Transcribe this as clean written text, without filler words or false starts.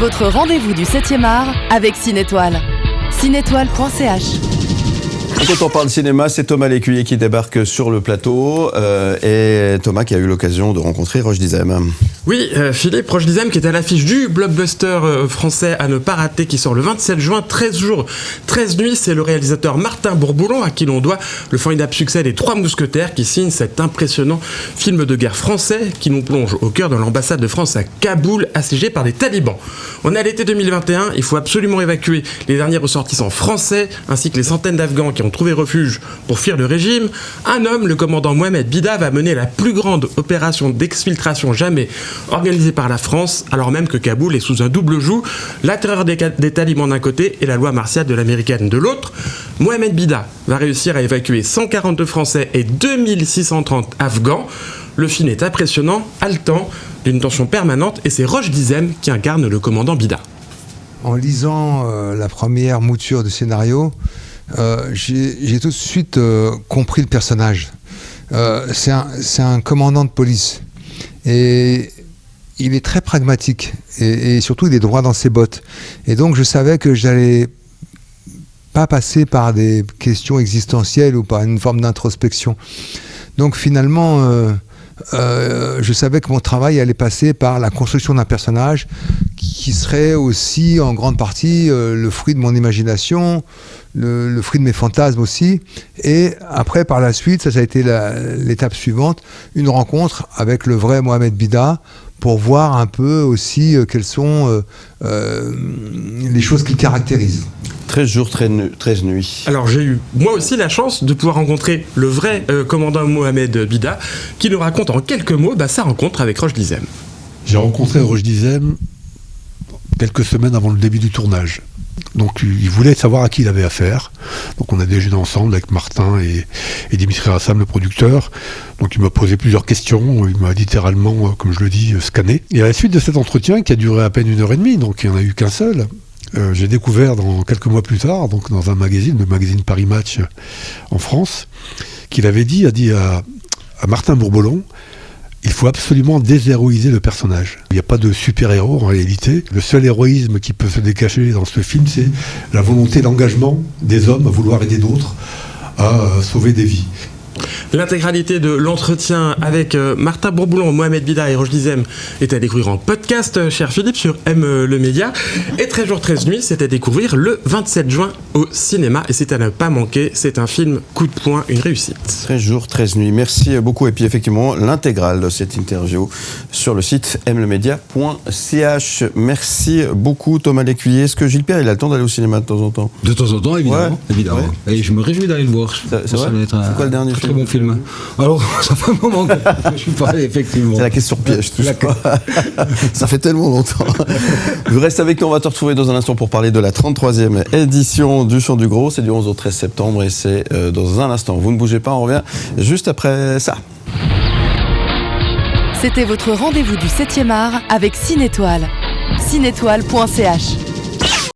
votre rendez-vous du 7e art avec Cinétoile. Cinétoile.ch. Quand on parle cinéma, c'est Thomas Lécuyer qui débarque sur le plateau et Thomas qui a eu l'occasion de rencontrer Roche Dizem. Oui, Philippe, Roche Dizem qui est à l'affiche du blockbuster français à ne pas rater qui sort le 27 juin, 13 jours, 13 nuits. C'est le réalisateur Martin Bourboulon à qui l'on doit le formidable succès des Trois Mousquetaires qui signe cet impressionnant film de guerre français qui nous plonge au cœur de l'ambassade de France à Kaboul, assiégée par des talibans. On est à l'été 2021, il faut absolument évacuer les derniers ressortissants français ainsi que les centaines d'Afghans qui ont trouvé refuge pour fuir le régime. Un homme, le commandant Mohamed Bida, va mener la plus grande opération d'exfiltration jamais organisée par la France, alors même que Kaboul est sous un double joug, la terreur des talibans d'un côté et la loi martiale de l'américaine de l'autre. Mohamed Bida va réussir à évacuer 142 Français et 2630 Afghans. Le film est impressionnant, haletant, d'une tension permanente, et c'est Roche Dizem qui incarne le commandant Bida. En lisant la première mouture du scénario, j'ai tout de suite compris le personnage. C'est un commandant de police et il est très pragmatique et surtout il est droit dans ses bottes. Et donc je savais que j'allais pas passer par des questions existentielles ou par une forme d'introspection. Donc finalement, je savais que mon travail allait passer par la construction d'un personnage qui serait aussi en grande partie le fruit de mon imagination, le fruit de mes fantasmes aussi. Et après, par la suite, ça a été l'étape suivante, une rencontre avec le vrai Mohamed Bida pour voir un peu aussi quelles sont les choses qui le caractérisent. 13 jours, 13 nuits. Alors j'ai eu moi aussi la chance de pouvoir rencontrer le vrai commandant Mohamed Bida qui nous raconte en quelques mots sa rencontre avec Roche Dizem. J'ai rencontré Roche Dizem quelques semaines avant le début du tournage. Donc il voulait savoir à qui il avait affaire. Donc on a déjeuné ensemble avec Martin et Dimitri Rassam, le producteur. Donc il m'a posé plusieurs questions, il m'a littéralement, comme je le dis, scanné. Et à la suite de cet entretien, qui a duré à peine 1h30, donc il n'y en a eu qu'un seul, j'ai découvert quelques mois plus tard, donc dans un magazine, le magazine Paris Match en France, qu'il avait dit à Martin Bourboulon: il faut absolument déshéroïser le personnage. Il n'y a pas de super-héros en réalité. Le seul héroïsme qui peut se décacher dans ce film, c'est la volonté d'engagement des hommes à vouloir aider d'autres à sauver des vies. L'intégralité de l'entretien avec Martin Bourboulon, Mohamed Bida et Roche Dizem est à découvrir en podcast, cher Philippe, sur M le Média. Et 13 jours, 13 nuits, c'est à découvrir le 27 juin au cinéma. Et c'est à ne pas manquer, c'est un film coup de poing, une réussite. 13 jours, 13 nuits. Merci beaucoup. Et puis effectivement, l'intégrale de cette interview sur le site mlemedia.ch. Merci beaucoup Thomas Lécuyer. Est-ce que Gilles Pierre, il a le temps d'aller au cinéma de temps en temps ? De temps en temps, évidemment. Ouais. Évidemment. Ouais. Et je me réjouis d'aller le voir. C'est vrai ? C'est quoi le dernier film ? Très bon film. Alors, ça fait un moment que je suis pas allé, effectivement. C'est la question piège, tout ça. Ça fait tellement longtemps. Vous restez avec nous, on va te retrouver dans un instant pour parler de la 33e édition du Chant du Gros. C'est du 11 au 13 septembre et c'est dans un instant. Vous ne bougez pas, on revient juste après ça. C'était votre rendez-vous du 7e art avec Cinétoile. Cinétoile.ch.